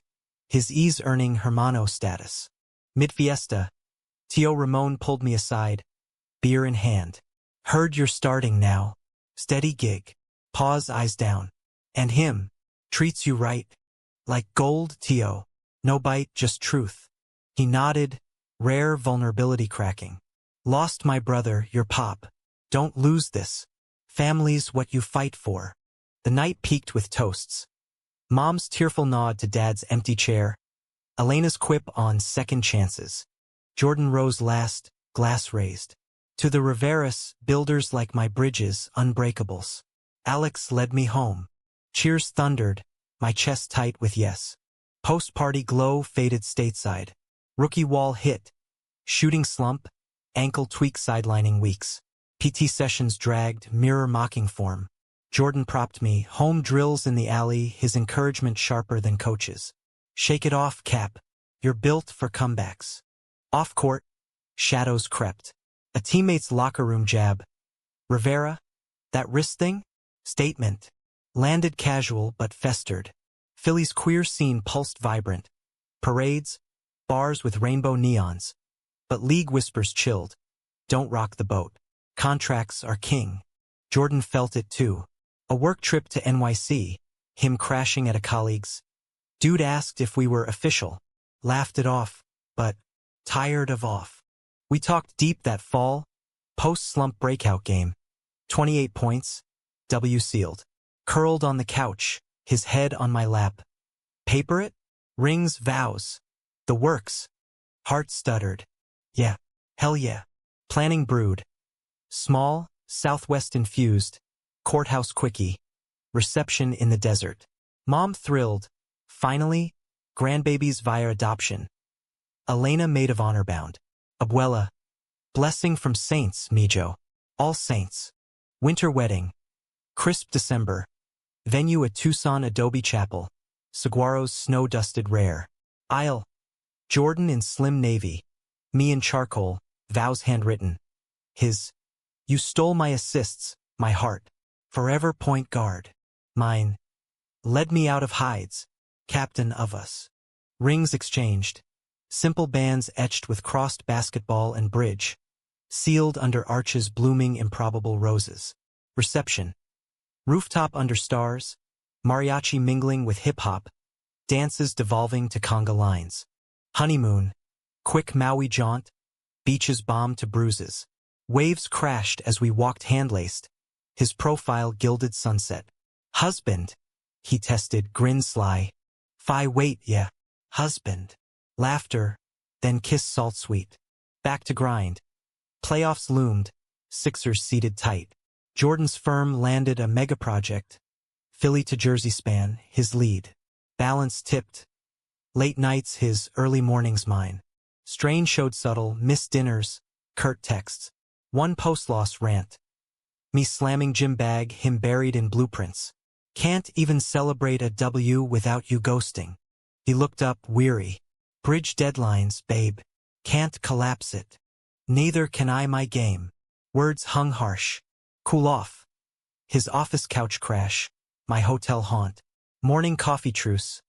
His ease earning hermano status. Mid-fiesta, Tio Ramon pulled me aside, beer in hand. Heard you're starting now. Steady gig. Pause, eyes down. And him. Treats you right. Like gold, Tio. No bite, just truth. He nodded, rare vulnerability cracking. Lost my brother, your pop. Don't lose this. Family's what you fight for. The night peaked with toasts. Mom's tearful nod to Dad's empty chair. Elena's quip on second chances. Jordan rose last, glass raised. To the Riveras, builders like my bridges, unbreakables. Alex led me home. Cheers thundered, my chest tight with yes. Post-party glow faded stateside. Rookie wall hit. Shooting slump, ankle tweak sidelining weeks. PT sessions dragged, mirror mocking form. Jordan propped me, home drills in the alley, his encouragement sharper than coaches. Shake it off, Cap. You're built for comebacks. Off court, shadows crept. A teammate's locker room jab. Rivera? That wrist thing? Statement. Landed casual but festered. Philly's queer scene pulsed vibrant. Parades, bars with rainbow neons. But league whispers chilled. Don't rock the boat. Contracts are king. Jordan felt it too. A work trip to NYC, him crashing at a colleague's. Dude asked if we were official. Laughed it off, but tired of off. We talked deep that fall, post-slump breakout game. 28 points, W sealed. Curled on the couch, his head on my lap. Paper it? Rings, vows. The works. Heart stuttered. Yeah, hell yeah. Planning brewed. Small, Southwest infused. Courthouse quickie. Reception in the desert. Mom thrilled. Finally, grandbabies via adoption. Elena maid of honor bound. Abuela. Blessing from saints, Mijo. All saints. Winter wedding. Crisp December. Venue at Tucson Adobe Chapel. Saguaro's snow-dusted rare. Aisle. Jordan in slim navy. Me in charcoal, vows handwritten. His. You stole my assists, my heart. Forever point guard. Mine. Led me out of hides. Captain of us. Rings exchanged. Simple bands etched with crossed basketball and bridge. Sealed under arches blooming improbable roses. Reception. Rooftop under stars. Mariachi mingling with hip-hop. Dances devolving to conga lines. Honeymoon. Quick Maui jaunt. Beaches bombed to bruises. Waves crashed as we walked hand-laced. His profile gilded sunset. Husband. He tested, grin sly. Wait, yeah. Husband. Laughter. Then kiss salt sweet. Back to grind. Playoffs loomed. Sixers seated tight. Jordan's firm landed a mega project. Philly to Jersey span, his lead. Balance tipped. Late nights his, early mornings mine. Strain showed subtle, missed dinners, curt texts. One post-loss rant. Me slamming gym bag, him buried in blueprints. Can't even celebrate a W without you ghosting. He looked up, weary. Bridge deadlines, babe. Can't collapse it. Neither can I my game. Words hung harsh. Cool off. His office couch crash. My hotel haunt. Morning coffee truce.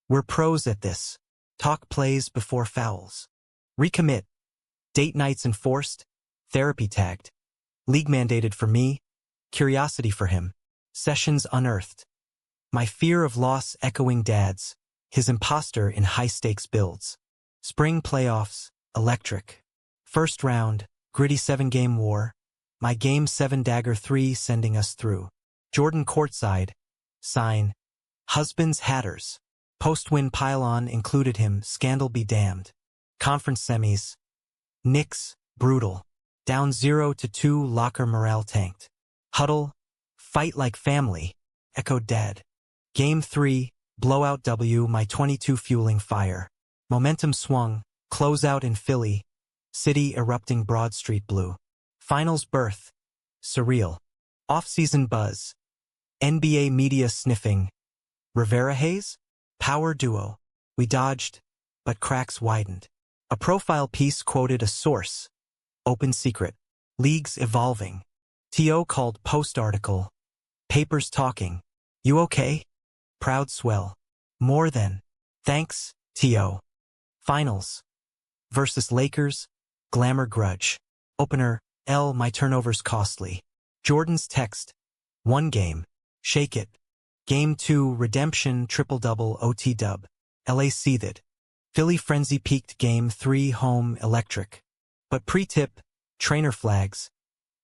We're pros at this. Talk plays before fouls. Recommit. Date nights enforced. Therapy tagged. League mandated for me. Curiosity for him. Sessions unearthed. My fear of loss echoing Dad's, his imposter in high-stakes builds. Spring playoffs, electric. First round, gritty 7-game war. My Game 7 Dagger 3 sending us through. Jordan courtside. Sign. Husbands Hatters. Post-win pylon included him, scandal be damned. Conference semis. Knicks, brutal. Down 0-2, locker morale tanked. Huddle, fight like family, echoed Dad. Game 3, blowout W, my 22 fueling fire. Momentum swung, closeout in Philly, city erupting Broad Street blue. Finals birth, surreal. Off-season buzz, NBA media sniffing. Rivera Hayes? Power duo. We dodged, but cracks widened. A profile piece quoted a source. Open secret. Leagues evolving. T.O. called post article. Papers talking. You okay? Proud swell. More than. Thanks, T.O. Finals. Versus Lakers. Glamour grudge. Opener. My turnover's costly. Jordan's text. 1 game. Shake it. Game 2, redemption, triple-double, OT dub. LA seethed. Philly frenzy peaked. Game 3, home, electric. But pre-tip, trainer flags.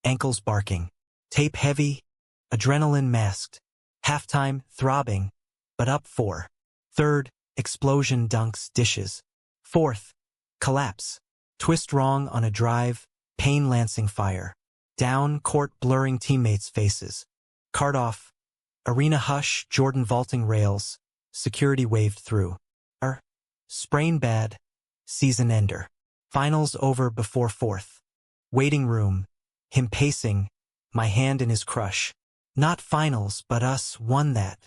Ankles barking. Tape heavy. Adrenaline masked. Halftime, throbbing. But up 4. Third, explosion dunks, dishes. Fourth, collapse. Twist wrong on a drive, pain lancing fire. Down, court blurring teammates' faces. Card off. Arena hush, Jordan vaulting rails. Security waved through. Sprain bad. Season ender. Finals over before 4th. Waiting room. Him pacing. My hand in his crush. Not finals, but us won that.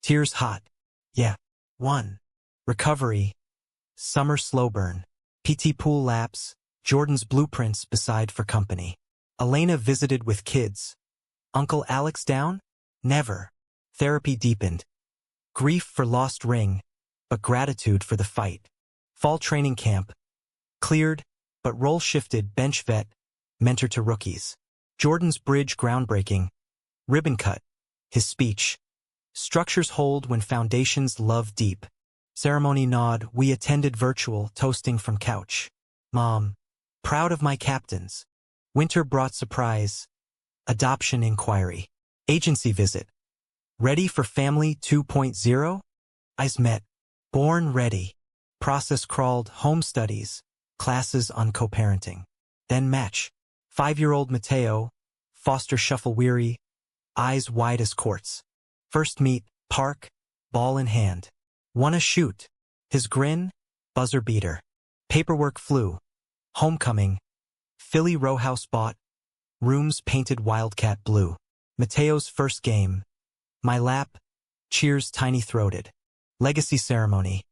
Tears hot. Yeah. Won. Recovery. Summer slow burn. PT pool laps. Jordan's blueprints beside for company. Elena visited with kids. Uncle Alex down? Never. Therapy deepened. Grief for lost ring, but gratitude for the fight. Fall training camp. Cleared, but role shifted. Bench vet, mentor to rookies. Jordan's bridge groundbreaking. Ribbon cut. His speech. Structures hold when foundations love deep. Ceremony nod. We attended virtual, toasting from couch. Mom. Proud of my captains. Winter brought surprise. Adoption inquiry. Agency visit. Ready for family 2.0? Eyes met. Born ready. Process crawled. Home studies. Classes on co-parenting. Then match. 5-year-old Mateo. Foster shuffle weary. Eyes wide as courts. First meet. Park. Ball in hand. Wanna shoot. His grin. Buzzer beater. Paperwork flew. Homecoming. Philly row house bought. Rooms painted wildcat blue. Mateo's first game. My lap. Cheers tiny-throated. Legacy ceremony.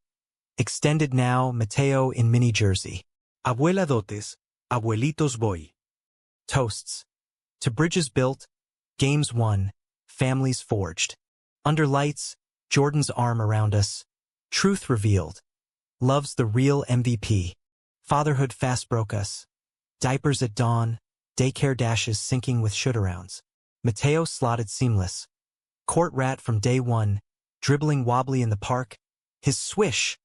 Extended now. Mateo in mini jersey. Abuela dotes. Abuelitos boy. Toasts. To bridges built. Games won. Families forged. Under lights. Jordan's arm around us. Truth revealed. Love's the real MVP. Fatherhood fast broke us. Diapers at dawn. Daycare dashes syncing with shootarounds. Mateo slotted seamless. Court rat from day one. Dribbling wobbly in the park. His swish.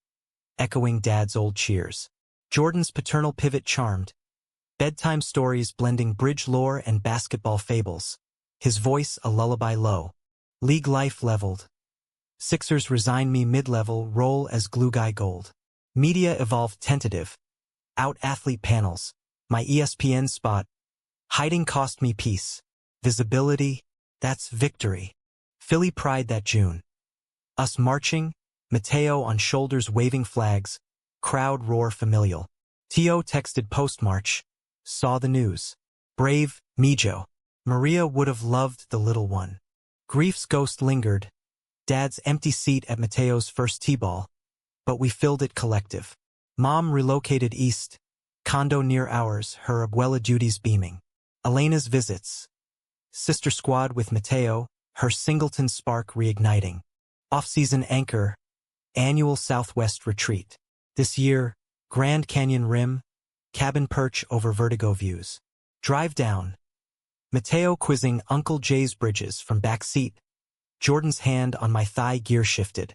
Echoing Dad's old cheers. Jordan's paternal pivot charmed. Bedtime stories blending bridge lore and basketball fables. His voice a lullaby low. League life leveled. Sixers resign me mid-level role as glue guy gold. Media evolved tentative. Out athlete panels. My ESPN spot. Hiding cost me peace. Visibility. That's victory. Philly pride that June. Us marching. Mateo on shoulders waving flags. Crowd roar familial. T.O. texted post-march. Saw the news. Brave, Mijo. Maria would have loved the little one. Grief's ghost lingered. Dad's empty seat at Mateo's first T-ball. But we filled it collective. Mom relocated east. Condo near ours, her abuela duties beaming. Elena's visits. Sister squad with Mateo, her singleton spark reigniting. Off-season anchor. Annual Southwest retreat. This year, Grand Canyon Rim. Cabin perch over vertigo views. Drive down. Mateo quizzing Uncle Jay's bridges from back seat. Jordan's hand on my thigh gear shifted.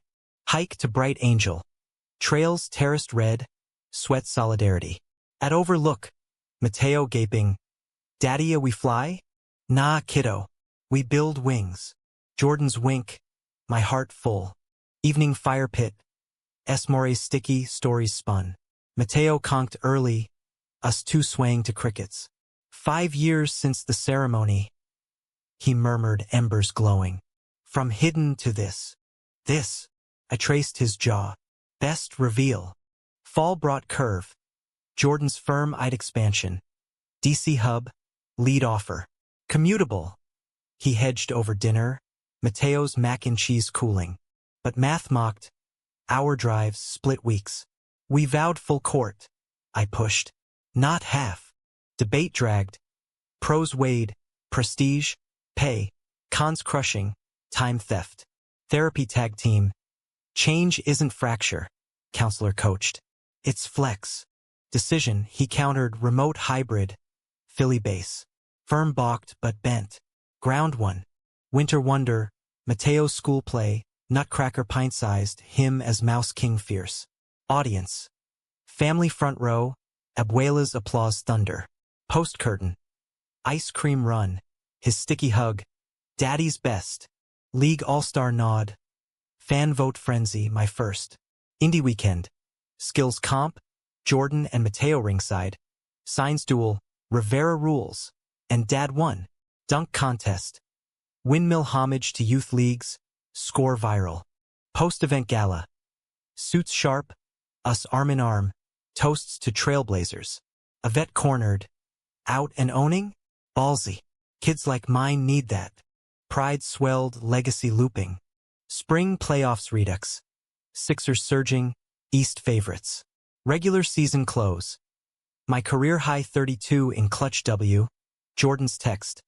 Hike to Bright Angel. Trails terraced red, sweat solidarity. At Overlook, Mateo gaping, Daddy, we fly? Nah, kiddo. We build wings. Jordan's wink, my heart full. Evening fire pit. Esmore's sticky, stories spun. Mateo conked early, us two swaying to crickets. 5 years since the ceremony, he murmured, embers glowing. From hidden to this. This. I traced his jaw. Best reveal. Fall brought curve. Jordan's firm-eyed expansion. DC hub. Lead offer. Commutable. He hedged over dinner. Mateo's mac and cheese cooling. But math mocked. Hour drives, split weeks. We vowed full court. I pushed. Not half. Debate dragged. Pros weighed. Prestige. Pay. Cons crushing. Time theft. Therapy tag team. Change isn't fracture. Counselor coached. It's flex. Decision, he countered, remote hybrid. Philly base. Firm balked but bent. Ground one. Winter wonder. Mateo's school play. Nutcracker pint-sized. Him as Mouse King fierce. Audience. Family front row. Abuela's applause thunder. Post curtain. Ice cream run. His sticky hug. Daddy's best. League all-star nod. Fan vote frenzy, my first. Indie weekend. Skills comp. Jordan and Mateo ringside. Signs duel. Rivera rules. And Dad won. Dunk contest. Windmill homage to youth leagues. Score viral. Post-event gala. Suits sharp. Us arm in arm. Toasts to trailblazers. A vet cornered. Out and owning? Ballsy. Kids like mine need that. Pride swelled, legacy looping. Spring playoffs redux. Sixers surging, East favorites. Regular season close. My career high 32 in clutch W. Jordan's text.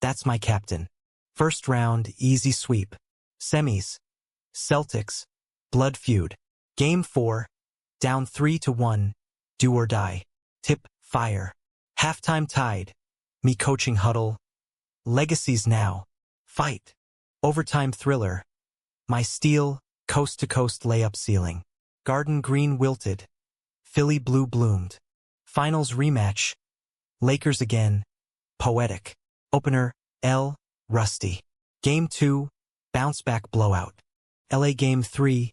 That's my captain. First round, easy sweep. Semis. Celtics. Blood feud. Game 4. Down 3-1. Do or die. Tip, fire. Halftime tied. Me coaching huddle. Legacies now. Fight. Overtime thriller. My steel, coast-to-coast layup ceiling. Garden green wilted. Philly blue bloomed. Finals rematch. Lakers again. Poetic. Opener, L. Rusty. Game 2. Bounce back blowout. LA Game 3.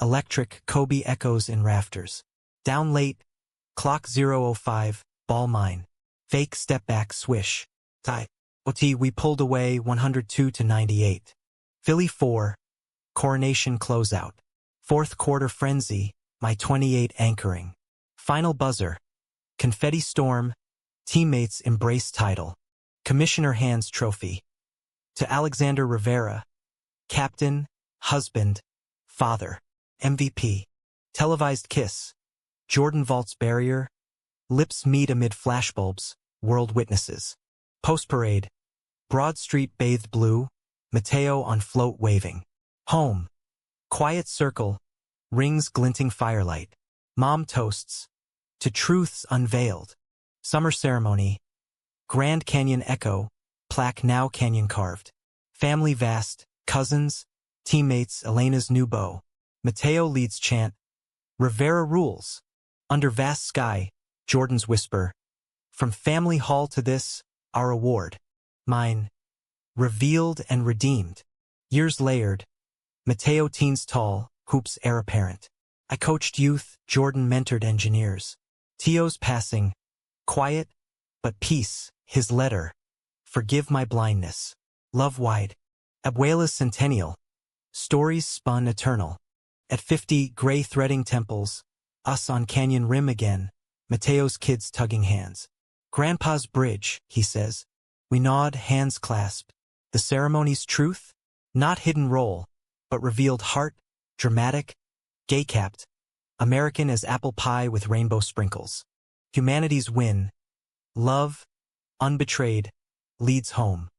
Electric Kobe echoes in rafters. Down late. Clock 0:05. Ball mine. Fake step back swish. Tie. OT we pulled away 102-98. Philly 4. Coronation closeout. Fourth quarter frenzy. My 28 anchoring. Final buzzer. Confetti storm. Teammates embrace title. Commissioner hands trophy. To Alexander Rivera. Captain. Husband. Father. MVP. Televised kiss. Jordan vaults barrier. Lips meet amid flashbulbs. World witnesses. Post-parade. Broad Street bathed blue. Mateo on float waving. Home. Quiet circle. Rings glinting firelight. Mom toasts. To truths unveiled. Summer ceremony. Grand Canyon echo. Plaque now canyon carved. Family vast. Cousins. Teammates Elena's new beau. Mateo leads chant. Rivera rules. Under vast sky. Jordan's whisper. From family hall to this, our award. Mine. Revealed and redeemed. Years layered. Mateo teens tall, hoops heir apparent. I coached youth, Jordan mentored engineers. Tio's passing. Quiet, but peace, his letter. Forgive my blindness. Love wide. Abuela's centennial. Stories spun eternal. At 50, gray threading temples. Us on canyon rim again. Mateo's kids tugging hands. Grandpa's bridge, he says. We nod, hands clasped. The ceremony's truth? Not hidden role, but revealed heart, dramatic, gay-capped. American as apple pie with rainbow sprinkles. Humanity's win. Love, unbetrayed, leads home.